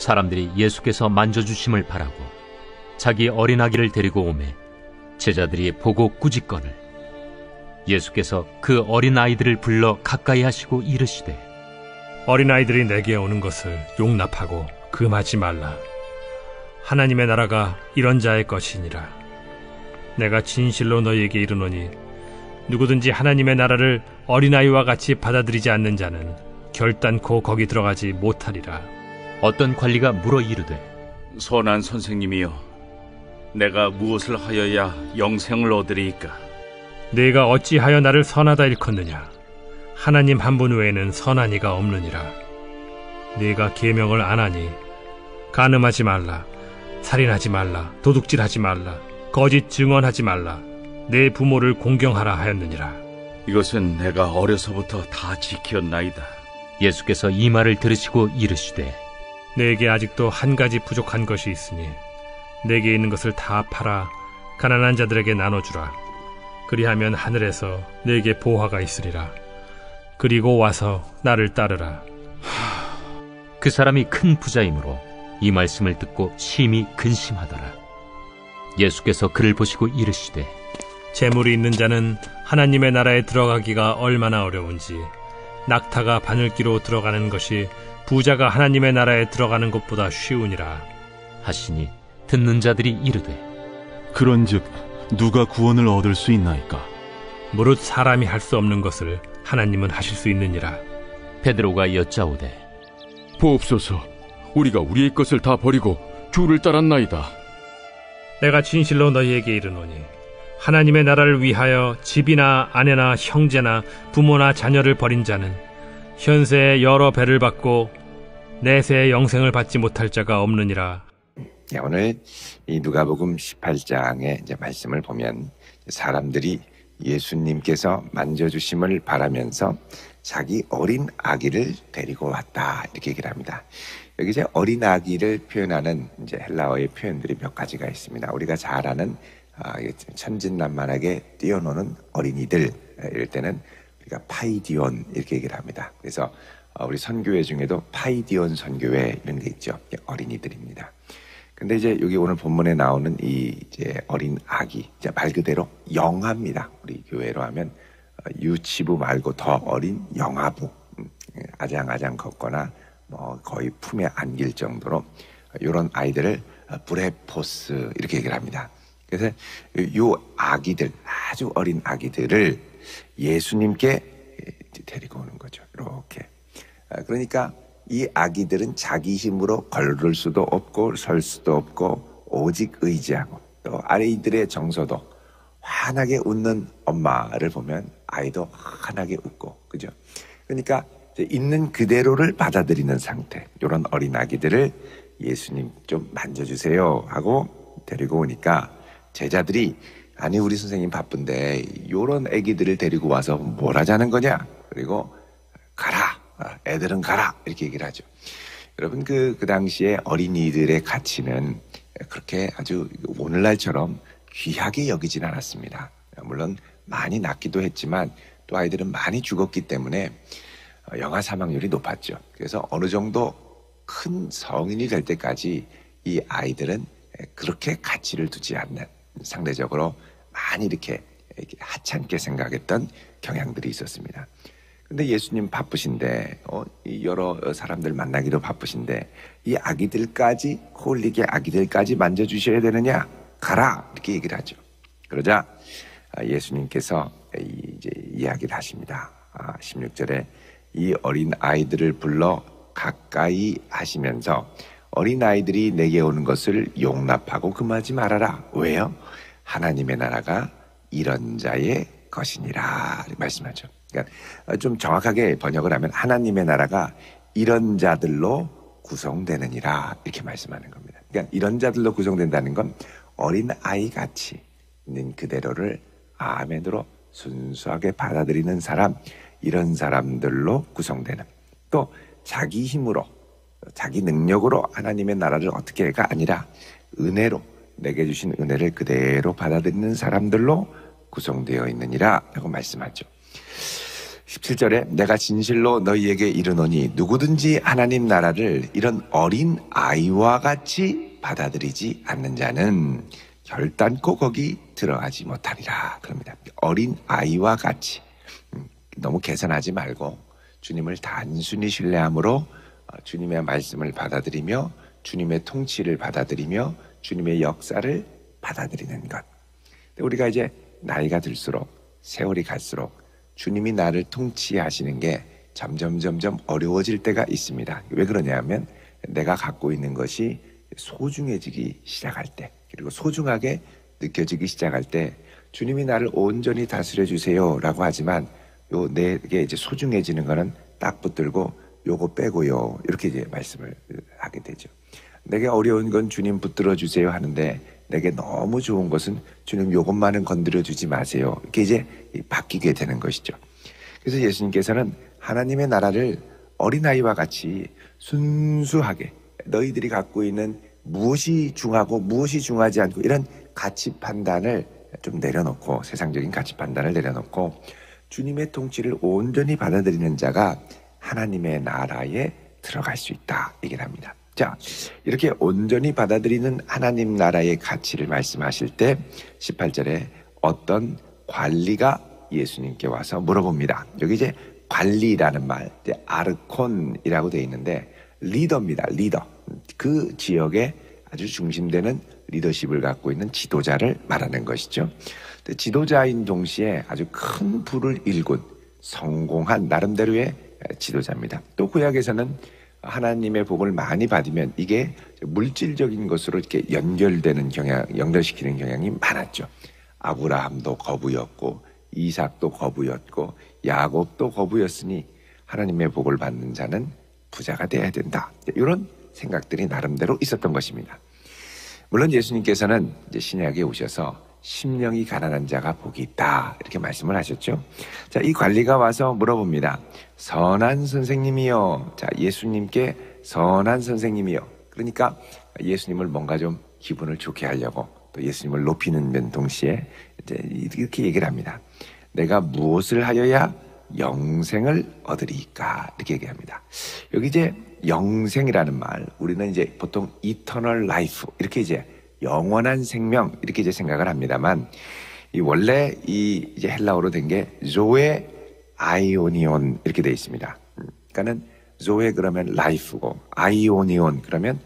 사람들이 예수께서 만져주심을 바라고 자기 어린아기를 데리고 오매 제자들이 보고 꾸짖거늘 예수께서 그 어린아이들을 불러 가까이 하시고 이르시되 어린아이들이 내게 오는 것을 용납하고 금하지 말라. 하나님의 나라가 이런 자의 것이니라. 내가 진실로 너희에게 이르노니 누구든지 하나님의 나라를 어린아이와 같이 받아들이지 않는 자는 결단코 거기 들어가지 못하리라. 어떤 관리가 물어 이르되 선한 선생님이여, 내가 무엇을 하여야 영생을 얻으리이까? 네가 어찌하여 나를 선하다 일컫느냐? 하나님 한 분 외에는 선한 이가 없느니라. 네가 계명을 안 하니 간음하지 말라, 살인하지 말라, 도둑질하지 말라, 거짓 증언하지 말라, 내 부모를 공경하라 하였느니라. 이것은 내가 어려서부터 다 지켰나이다. 예수께서 이 말을 들으시고 이르시되 내게 아직도 한 가지 부족한 것이 있으니 내게 있는 것을 다 팔아 가난한 자들에게 나눠주라. 그리하면 하늘에서 내게 보화가 있으리라. 그리고 와서 나를 따르라. 그 사람이 큰 부자이므로 이 말씀을 듣고 심히 근심하더라. 예수께서 그를 보시고 이르시되 재물이 있는 자는 하나님의 나라에 들어가기가 얼마나 어려운지 낙타가 바늘기로 들어가는 것이 부자가 하나님의 나라에 들어가는 것보다 쉬우니라 하시니 듣는 자들이 이르되 그런즉 누가 구원을 얻을 수 있나이까? 무릇 사람이 할 수 없는 것을 하나님은 하실 수 있느니라. 베드로가 여짜오되 보옵소서, 우리가 우리의 것을 다 버리고 주를 따랐나이다. 내가 진실로 너희에게 이르노니 하나님의 나라를 위하여 집이나 아내나 형제나 부모나 자녀를 버린 자는 현세에 여러 배를 받고 내세의 영생을 받지 못할 자가 없느니라. 네, 오늘 이 누가복음 18장의 이제 말씀을 보면 사람들이 예수님께서 만져주심을 바라면서 자기 어린 아기를 데리고 왔다 이렇게 얘기를 합니다. 여기 이제 어린 아기를 표현하는 이제 헬라어의 표현들이 몇 가지가 있습니다. 우리가 잘 아는 천진난만하게 뛰어노는 어린이들, 이럴 때는 우리가 파이디온 이렇게 얘기를 합니다. 그래서 우리 선교회 중에도 파이디온 선교회 이런 게 있죠. 어린이들입니다. 근데 이제 여기 오늘 본문에 나오는 이 이제 어린 아기, 이제 말 그대로 영아입니다. 우리 교회로 하면 유치부 말고 더 어린 영아부, 아장아장 걷거나 뭐 거의 품에 안길 정도로 이런 아이들을 브레포스 이렇게 얘기를 합니다. 그래서 요 아기들, 아주 어린 아기들을 예수님께 데리고 오는 거죠. 이렇게. 그러니까 이 아기들은 자기 힘으로 걸을 수도 없고 설 수도 없고 오직 의지하고, 또 아이들의 정서도 환하게 웃는 엄마를 보면 아이도 환하게 웃고, 그죠? 그러니까 있는 그대로를 받아들이는 상태, 이런 어린 아기들을 예수님 좀 만져주세요 하고 데리고 오니까 제자들이 아니 우리 선생님 바쁜데 이런 아기들을 데리고 와서 뭘 하자는 거냐? 그리고 가라, 애들은 가라 이렇게 얘기를 하죠. 여러분 그 당시에 어린이들의 가치는 그렇게 아주 오늘날처럼 귀하게 여기진 않았습니다. 물론 많이 낳기도 했지만 또 아이들은 많이 죽었기 때문에 영아 사망률이 높았죠. 그래서 어느 정도 큰 성인이 될 때까지 이 아이들은 그렇게 가치를 두지 않는, 상대적으로 많이 이렇게 하찮게 생각했던 경향들이 있었습니다. 근데 예수님 바쁘신데 여러 사람들 만나기도 바쁘신데 이 아기들까지, 홀리게 아기들까지 만져주셔야 되느냐? 가라 이렇게 얘기를 하죠. 그러자 예수님께서 이제 이야기를 하십니다. 16절에 이 어린 아이들을 불러 가까이 하시면서 어린 아이들이 내게 오는 것을 용납하고 금하지 말아라. 왜요? 하나님의 나라가 이런 자의 것이니라 말씀하죠. 그러니까 좀 정확하게 번역을 하면 하나님의 나라가 이런 자들로 구성되느니라 이렇게 말씀하는 겁니다. 그러니까 이런 자들로 구성된다는 건 어린 아이 같이 있는 그대로를 아멘으로 순수하게 받아들이는 사람, 이런 사람들로 구성되는, 또 자기 힘으로 자기 능력으로 하나님의 나라를 어떻게 해가 아니라 은혜로, 내게 주신 은혜를 그대로 받아들이는 사람들로 구성되어 있느니라 라고 말씀하죠. 17절에 내가 진실로 너희에게 이르노니 누구든지 하나님 나라를 이런 어린 아이와 같이 받아들이지 않는 자는 결단코 거기 들어가지 못하리라 그럽니다. 어린 아이와 같이 너무 개선하지 말고 주님을 단순히 신뢰함으로 주님의 말씀을 받아들이며 주님의 통치를 받아들이며 주님의 역사를 받아들이는 것. 우리가 이제 나이가 들수록 세월이 갈수록 주님이 나를 통치하시는 게 점점 어려워질 때가 있습니다. 왜 그러냐면 내가 갖고 있는 것이 소중해지기 시작할 때, 그리고 소중하게 느껴지기 시작할 때 주님이 나를 온전히 다스려 주세요 라고 하지만 내게 이제 소중해지는 거는 딱 붙들고 요거 빼고요 이렇게 이제 말씀을 하게 되죠. 내게 어려운 건 주님 붙들어 주세요 하는데 내게 너무 좋은 것은 주님 요것만은 건드려 주지 마세요. 이렇게 이제 바뀌게 되는 것이죠. 그래서 예수님께서는 하나님의 나라를 어린아이와 같이 순수하게 너희들이 갖고 있는 무엇이 중하고 무엇이 중하지 않고 이런 가치 판단을 좀 내려놓고, 세상적인 가치 판단을 내려놓고 주님의 통치를 온전히 받아들이는 자가 하나님의 나라에 들어갈 수 있다 얘기를 합니다. 자, 이렇게 온전히 받아들이는 하나님 나라의 가치를 말씀하실 때 18절에 어떤 관리가 예수님께 와서 물어봅니다. 여기 이제 관리라는 말, 아르콘이라고 되어 있는데 리더입니다. 리더. 그 지역에 아주 중심되는 리더십을 갖고 있는 지도자를 말하는 것이죠. 지도자인 동시에 아주 큰 부를 일군 성공한 나름대로의 지도자입니다. 또 구약에서는 하나님의 복을 많이 받으면 이게 물질적인 것으로 이렇게 연결시키는 경향이 많았죠. 아브라함도 거부였고 이삭도 거부였고 야곱도 거부였으니 하나님의 복을 받는 자는 부자가 돼야 된다. 이런 생각들이 나름대로 있었던 것입니다. 물론 예수님께서는 이제 신약에 오셔서 심령이 가난한 자가 복이 있다 이렇게 말씀을 하셨죠. 자, 이 관리가 와서 물어봅니다. 선한 선생님이요. 자, 예수님께 선한 선생님이요. 그러니까 예수님을 뭔가 좀 기분을 좋게 하려고 또 예수님을 높이는 동시에 이제 이렇게 얘기를 합니다. 내가 무엇을 하여야 영생을 얻으리까 이렇게 얘기합니다. 여기 이제 영생이라는 말, 우리는 이제 보통 eternal life 이렇게 이제 영원한 생명 이렇게 이제 생각을 합니다만, 이 원래 이 이제 헬라어로 된 게 조에 아이오니온 이렇게 되어 있습니다. 그러니까는 조에 그러면 life고 아이오니온 그러면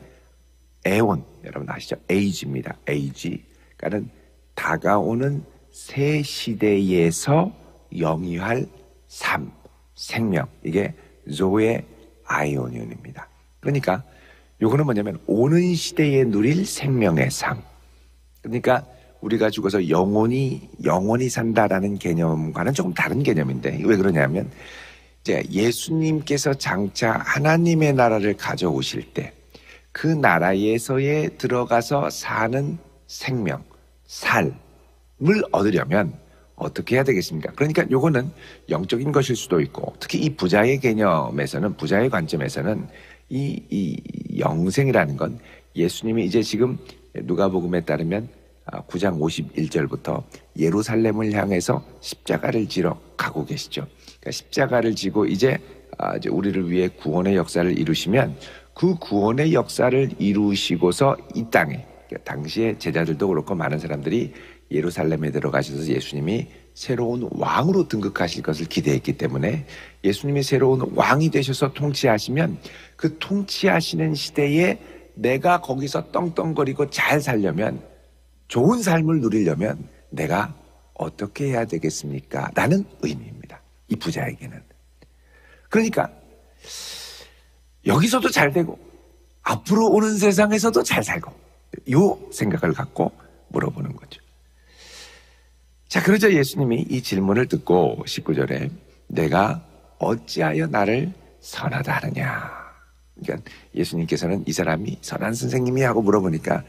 에온, 여러분 아시죠? age입니다. age. 그러니까는 다가오는 새 시대에서 영위할 삶, 생명, 이게 조에 아이오니온입니다. 그러니까 요거는 뭐냐면 오는 시대에 누릴 생명의 삶. 그러니까 우리가 죽어서 영원히 산다라는 개념과는 조금 다른 개념인데, 왜 그러냐면 이제 예수님께서 장차 하나님의 나라를 가져오실 때 그 나라에서에 들어가서 사는 생명, 삶을 얻으려면 어떻게 해야 되겠습니까? 그러니까 요거는 영적인 것일 수도 있고, 특히 이 부자의 개념에서는, 부자의 관점에서는 이 영생이라는 건 예수님이 이제 지금 누가복음에 따르면 9장 51절부터 예루살렘을 향해서 십자가를 지러 가고 계시죠. 그러니까 십자가를 지고 이제 우리를 위해 구원의 역사를 이루시면 그 구원의 역사를 이루시고서 이 땅에, 그러니까 당시에 제자들도 그렇고 많은 사람들이 예루살렘에 들어가셔서 예수님이 새로운 왕으로 등극하실 것을 기대했기 때문에 예수님이 새로운 왕이 되셔서 통치하시면 그 통치하시는 시대에 내가 거기서 떵떵거리고 잘 살려면, 좋은 삶을 누리려면 내가 어떻게 해야 되겠습니까? 라는 의미입니다. 이 부자에게는. 그러니까 여기서도 잘 되고 앞으로 오는 세상에서도 잘 살고, 요 생각을 갖고 물어보는 거죠. 자, 그러자 예수님이 이 질문을 듣고 19절에 내가 어찌하여 나를 선하다 하느냐. 그러니까 예수님께서는 이 사람이 선한 선생님이 하고 물어보니까,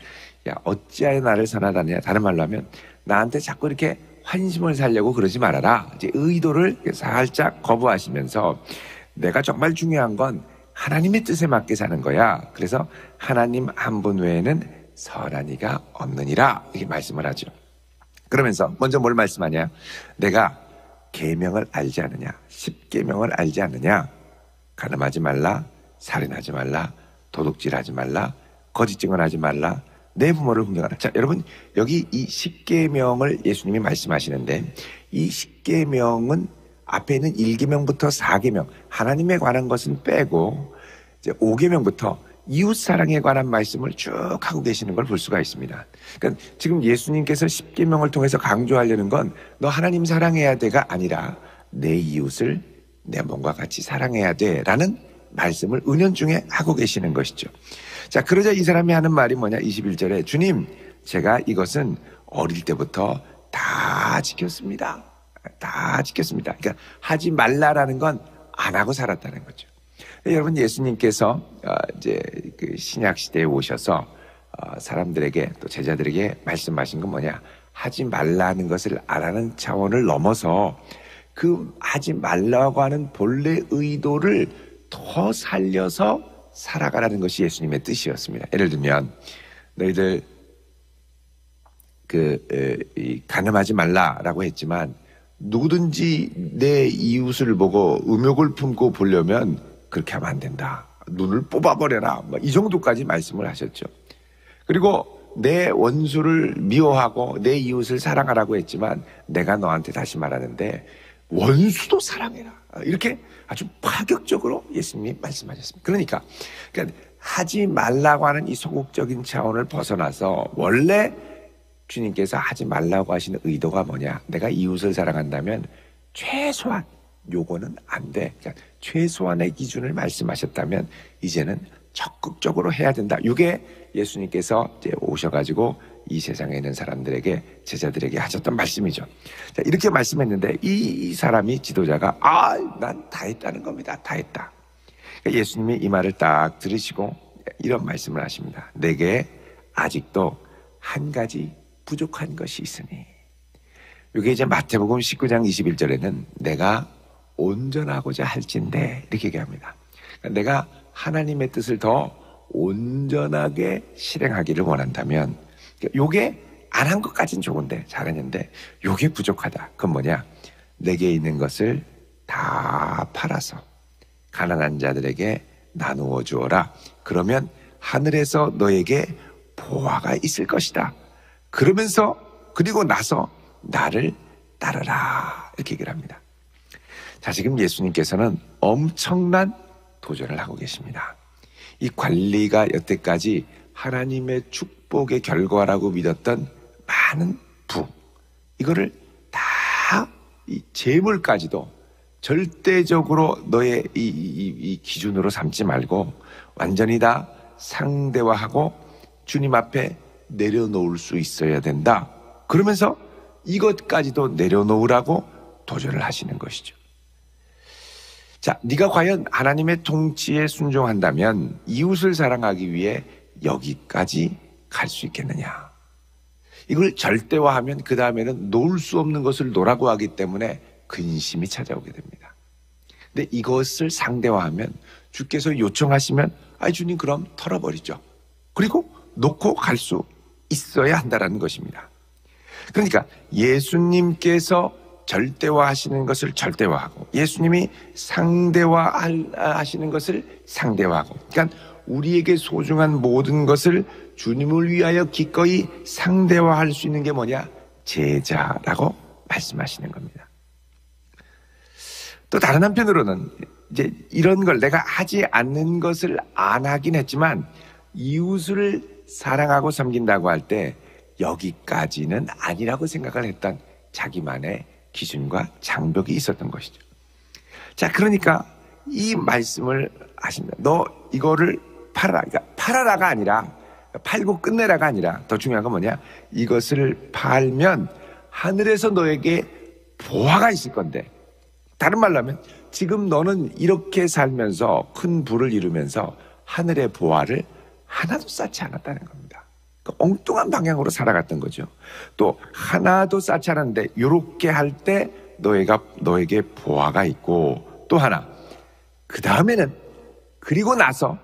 야, 어찌하여 나를 선하다 하느냐. 다른 말로 하면 나한테 자꾸 이렇게 환심을 살려고 그러지 말아라. 이제 의도를 살짝 거부하시면서 내가 정말 중요한 건 하나님의 뜻에 맞게 사는 거야. 그래서 하나님 한 분 외에는 선한 이가 없느니라 이렇게 말씀을 하죠. 그러면서 먼저 뭘 말씀하냐? 내가 계명을 알지 않느냐? 10계명을 알지 않느냐? 간음하지 말라, 살인하지 말라, 도둑질하지 말라, 거짓 증언하지 말라, 내 부모를 공경하라. 자, 여러분, 여기 이 10계명을 예수님이 말씀하시는데, 이 10계명은 앞에 있는 1계명부터 4계명, 하나님에 관한 것은 빼고 이제 5계명부터 이웃 사랑에 관한 말씀을 쭉 하고 계시는 걸 볼 수가 있습니다. 그러니까 지금 예수님께서 10계명을 통해서 강조하려는 건 너 하나님 사랑해야 돼가 아니라 내 이웃을 내 몸과 같이 사랑해야 돼라는 말씀을 은연중에 하고 계시는 것이죠. 자, 그러자 이 사람이 하는 말이 뭐냐? 21절에 주님, 제가 이것은 어릴 때부터 다 지켰습니다. 다 지켰습니다. 그러니까 하지 말라라는 건 안 하고 살았다는 거죠. 여러분, 예수님께서 이제 그 신약 시대에 오셔서 사람들에게 또 제자들에게 말씀하신 건 뭐냐? 하지 말라는 것을 안 하는 차원을 넘어서 그 하지 말라고 하는 본래 의도를 더 살려서 살아가라는 것이 예수님의 뜻이었습니다. 예를 들면 너희들 간음하지 말라라고 했지만 누구든지 내 이웃을 보고 음욕을 품고 보려면 그렇게 하면 안 된다. 눈을 뽑아버려라. 이 정도까지 말씀을 하셨죠. 그리고 내 원수를 미워하고 내 이웃을 사랑하라고 했지만 내가 너한테 다시 말하는데 원수도 사랑해라. 이렇게 아주 파격적으로 예수님이 말씀하셨습니다. 그러니까 하지 말라고 하는 이 소극적인 차원을 벗어나서 원래 주님께서 하지 말라고 하시는 의도가 뭐냐? 내가 이웃을 사랑한다면 최소한 요거는 안 돼. 그러니까 최소한의 기준을 말씀하셨다면 이제는 적극적으로 해야 된다. 이게 예수님께서 이제 오셔가지고 이 세상에 있는 사람들에게, 제자들에게 하셨던 말씀이죠. 자, 이렇게 말씀했는데 이 사람이, 지도자가 난 다 했다는 겁니다. 다 했다. 그러니까 예수님이 이 말을 딱 들으시고 이런 말씀을 하십니다. 내게 아직도 한 가지 부족한 것이 있으니. 이게 이제 마태복음 19장 21절에는 내가 온전하고자 할진대 이렇게 얘기합니다. 그러니까 내가 하나님의 뜻을 더 온전하게 실행하기를 원한다면, 요게 안 한 것까지는 좋은데, 잘했는데 요게 부족하다. 그건 뭐냐? 내게 있는 것을 다 팔아서 가난한 자들에게 나누어 주어라. 그러면 하늘에서 너에게 보화가 있을 것이다. 그리고 나서 나를 따르라. 이렇게 얘기를 합니다. 자, 지금 예수님께서는 엄청난 도전을 하고 계십니다. 이 관리가 여태까지 하나님의 축복의 결과라고 믿었던 많은 이거를 다 이 재물까지도 절대적으로 너의 이 기준으로 삼지 말고 완전히 다 상대화하고 주님 앞에 내려놓을 수 있어야 된다. 그러면서 이것까지도 내려놓으라고 도전을 하시는 것이죠. 자, 네가 과연 하나님의 통치에 순종한다면 이웃을 사랑하기 위해 여기까지 갈 수 있겠느냐? 이걸 절대화하면 그 다음에는 놓을 수 없는 것을 놓으라고 하기 때문에 근심이 찾아오게 됩니다. 근데 이것을 상대화하면 주께서 요청하시면 주님 그럼 털어버리죠. 그리고 놓고 갈 수 있어야 한다는 것입니다. 그러니까 예수님께서 절대화하시는 것을 절대화하고 예수님이 상대화하시는 것을 상대화하고, 그러니까 우리에게 소중한 모든 것을 주님을 위하여 기꺼이 상대화할 수 있는 게 뭐냐? 제자라고 말씀하시는 겁니다. 또 다른 한편으로는 이제 이런 걸 내가 하지 않는 것을 안 하긴 했지만 이웃을 사랑하고 섬긴다고 할 때 여기까지는 아니라고 생각을 했던 자기만의 기준과 장벽이 있었던 것이죠. 자, 그러니까 이 말씀을 하십니다. 너 이거를 팔아라. 그러니까 팔아라가 아니라, 팔고 끝내라가 아니라, 더 중요한 건 뭐냐? 이것을 팔면 하늘에서 너에게 보화가 있을 건데, 다른 말로 하면 지금 너는 이렇게 살면서 큰 부를 이루면서 하늘의 보화를 하나도 쌓지 않았다는 겁니다. 엉뚱한 방향으로 살아갔던 거죠. 또 하나도 쌓지 않았는데 이렇게 할 때 너에게 보화가 있고, 또 하나, 그 다음에는 그리고 나서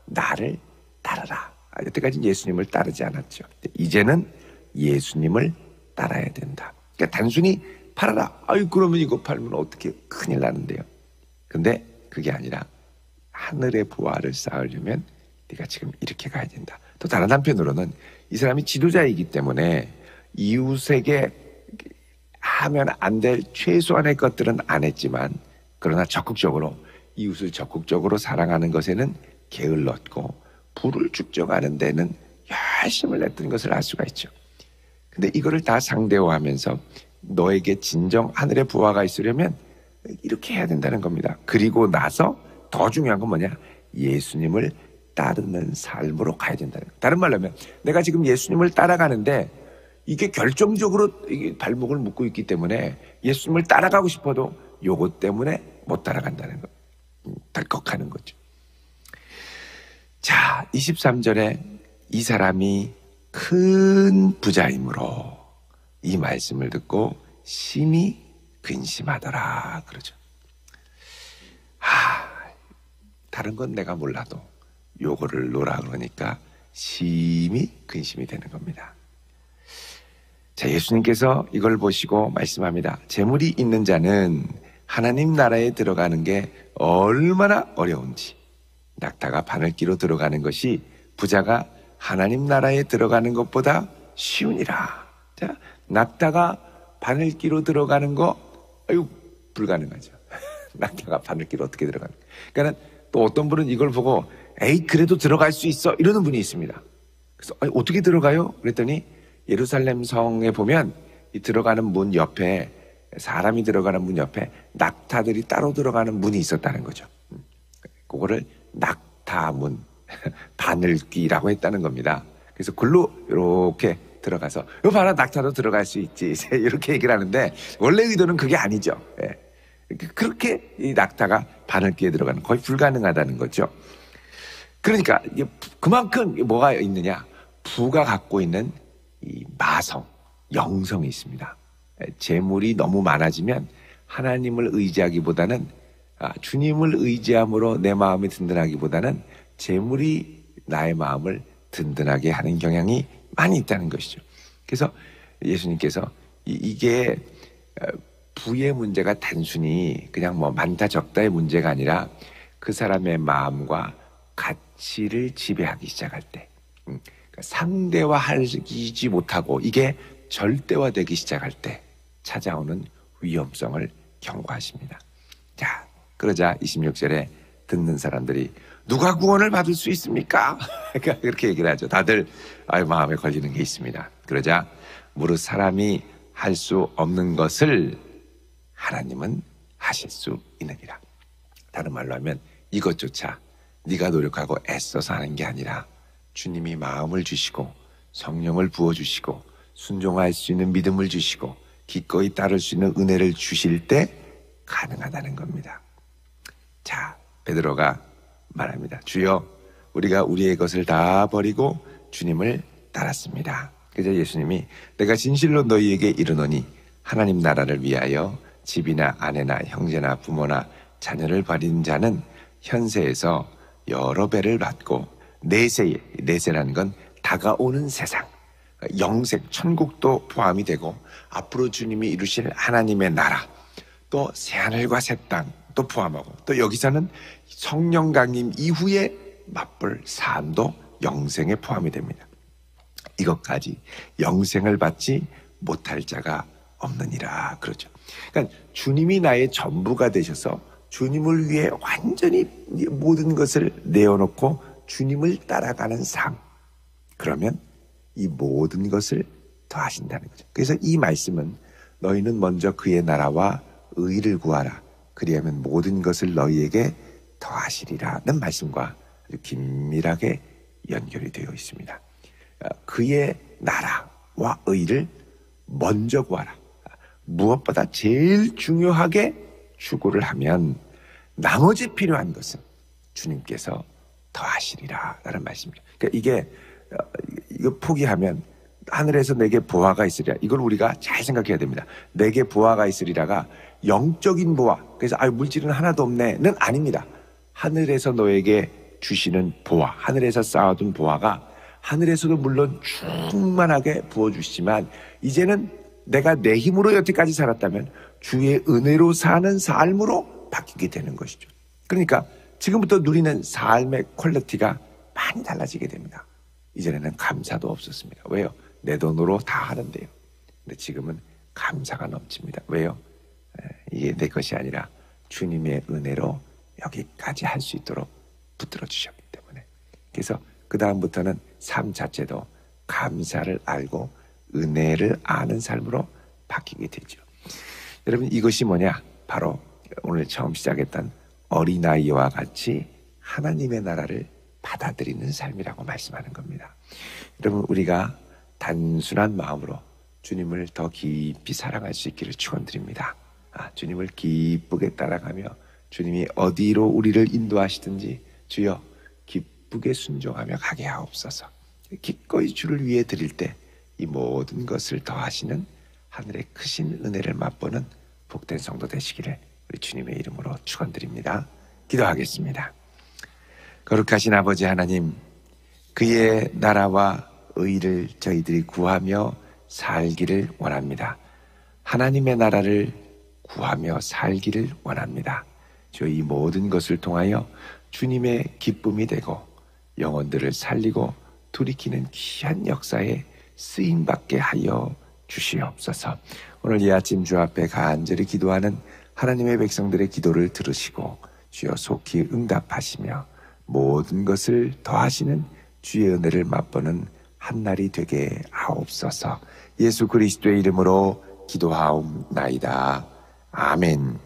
나를 따르라. 여태까지는 예수님을 따르지 않았죠. 이제는 예수님을 따라야 된다. 그러니까 단순히 팔아라. 아유, 그러면 이거 팔면 어떻게 큰일 나는데요. 근데 그게 아니라 하늘의 부활을 쌓으려면 네가 지금 이렇게 가야 된다. 또 다른 한편으로는 이 사람이 지도자이기 때문에 이웃에게 하면 안 될 최소한의 것들은 안 했지만, 그러나 적극적으로 이웃을 적극적으로 사랑하는 것에는 게을렀고 부를 축적하는 데는 열심을 냈던 것을 알 수가 있죠. 근데 이거를 다 상대화하면서 너에게 진정 하늘의 부활가 있으려면 이렇게 해야 된다는 겁니다. 그리고 나서 더 중요한 건 뭐냐? 예수님을 따르는 삶으로 가야 된다는 거예요. 다른 말로 하면 내가 지금 예수님을 따라가는데 이게 결정적으로 이게 발목을 묶고 있기 때문에 예수님을 따라가고 싶어도 요것 때문에 못 따라간다는 거, 덜컥하는 거죠. 자, 23절에 이 사람이 큰 부자이므로 이 말씀을 듣고 심히 근심하더라 그러죠. 다른 건 내가 몰라도 요거를 놓으라 그러니까 심히 근심이 되는 겁니다. 자, 예수님께서 이걸 보시고 말씀합니다. 재물이 있는 자는 하나님 나라에 들어가는 게 얼마나 어려운지, 낙타가 바늘기로 들어가는 것이 부자가 하나님 나라에 들어가는 것보다 쉬우니라. 자, 낙타가 바늘기로 들어가는 거, 아유, 불가능하죠. 낙타가 바늘기로 어떻게 들어가는 거야. 그러니까 또 어떤 분은 이걸 보고 에이, 그래도 들어갈 수 있어, 이러는 분이 있습니다. 그래서 아니, 어떻게 들어가요? 그랬더니 예루살렘 성에 보면 이 들어가는 문 옆에, 사람이 들어가는 문 옆에 낙타들이 따로 들어가는 문이 있었다는 거죠. 그거를 낙타문, 바늘귀라고 했다는 겁니다. 그래서 글로 이렇게 들어가서 이거 봐라, 낙타도 들어갈 수 있지, 이렇게 얘기를 하는데 원래 의도는 그게 아니죠. 그렇게 이 낙타가 바늘귀에 들어가는, 거의 불가능하다는 거죠. 그러니까 그만큼 뭐가 있느냐, 부가 갖고 있는 이 마성, 영성이 있습니다. 재물이 너무 많아지면 하나님을 의지하기보다는, 주님을 의지함으로 내 마음이 든든하기보다는 재물이 나의 마음을 든든하게 하는 경향이 많이 있다는 것이죠. 그래서 예수님께서 이게 부의 문제가 단순히 그냥 뭐 많다 적다의 문제가 아니라 그 사람의 마음과 가치를 지배하기 시작할 때, 상대화하지 못하고 이게 절대화되기 시작할 때 찾아오는 위험성을 경고하십니다. 자, 그러자 26절에 듣는 사람들이 누가 구원을 받을 수 있습니까? 그렇게 얘기를 하죠. 다들 마음에 걸리는 게 있습니다. 그러자 무릇 사람이 할 수 없는 것을 하나님은 하실 수 있느니라. 다른 말로 하면 이것조차 네가 노력하고 애써서 하는 게 아니라 주님이 마음을 주시고 성령을 부어주시고 순종할 수 있는 믿음을 주시고 기꺼이 따를 수 있는 은혜를 주실 때 가능하다는 겁니다. 자, 베드로가 말합니다. 주여, 우리가 우리의 것을 다 버리고 주님을 따랐습니다. 그래서 예수님이 내가 진실로 너희에게 이르노니 하나님 나라를 위하여 집이나 아내나 형제나 부모나 자녀를 버린 자는 현세에서 여러 배를 받고 내세에, 내세라는 건 다가오는 세상, 영생, 천국도 포함이 되고 앞으로 주님이 이루실 하나님의 나라, 또 새하늘과 새 땅 또 포함하고, 또 여기서는 성령 강림 이후에 맛볼 삶도 영생에 포함이 됩니다. 이것까지 영생을 받지 못할 자가 없느니라 그러죠. 그러니까 주님이 나의 전부가 되셔서 주님을 위해 완전히 모든 것을 내어놓고 주님을 따라가는 삶, 그러면 이 모든 것을 더하신다는 거죠. 그래서 이 말씀은 너희는 먼저 그의 나라와 의를 구하라, 그리하면 모든 것을 너희에게 더하시리라는 말씀과 아주 긴밀하게 연결이 되어 있습니다. 그의 나라와 의를 먼저 구하라. 무엇보다 제일 중요하게 추구를 하면 나머지 필요한 것은 주님께서 더하시리라 라는 말씀입니다. 그러니까 이거 포기하면 하늘에서 내게 보화가 있으리라, 이걸 우리가 잘 생각해야 됩니다. 내게 보화가 있으리라가 영적인 보화, 그래서 물질은 하나도 없네는 아닙니다. 하늘에서 너에게 주시는 보화, 하늘에서 쌓아둔 보화가 하늘에서도 물론 충만하게 부어주시지만 이제는 내가 내 힘으로 여태까지 살았다면 주의 은혜로 사는 삶으로 바뀌게 되는 것이죠. 그러니까 지금부터 누리는 삶의 퀄리티가 많이 달라지게 됩니다. 이전에는 감사도 없었습니다. 왜요? 내 돈으로 다 하는데요. 근데 지금은 감사가 넘칩니다. 왜요? 이게 내 것이 아니라 주님의 은혜로 여기까지 할 수 있도록 붙들어 주셨기 때문에. 그래서 그 다음부터는 삶 자체도 감사를 알고 은혜를 아는 삶으로 바뀌게 되죠. 여러분, 이것이 뭐냐? 바로 오늘 처음 시작했던 어린아이와 같이 하나님의 나라를 받아들이는 삶이라고 말씀하는 겁니다. 여러분, 우리가 단순한 마음으로 주님을 더 깊이 사랑할 수 있기를 축원드립니다. 주님을 기쁘게 따라가며 주님이 어디로 우리를 인도하시든지 주여 기쁘게 순종하며 가게 하옵소서. 기꺼이 주를 위해 드릴 때 이 모든 것을 더하시는 하늘의 크신 은혜를 맛보는 복된 성도 되시기를 우리 주님의 이름으로 축원드립니다. 기도하겠습니다. 거룩하신 아버지 하나님, 그의 나라와 의를 저희들이 구하며 살기를 원합니다. 하나님의 나라를 구하며 살기를 원합니다. 저희 모든 것을 통하여 주님의 기쁨이 되고 영혼들을 살리고 돌이키는 귀한 역사에 쓰임받게 하여 주시옵소서. 오늘 이 아침 주 앞에 간절히 기도하는 하나님의 백성들의 기도를 들으시고 주여 속히 응답하시며 모든 것을 더하시는 주의 은혜를 맛보는 한날이 되게 하옵소서. 예수 그리스도의 이름으로 기도하옵나이다. 아멘.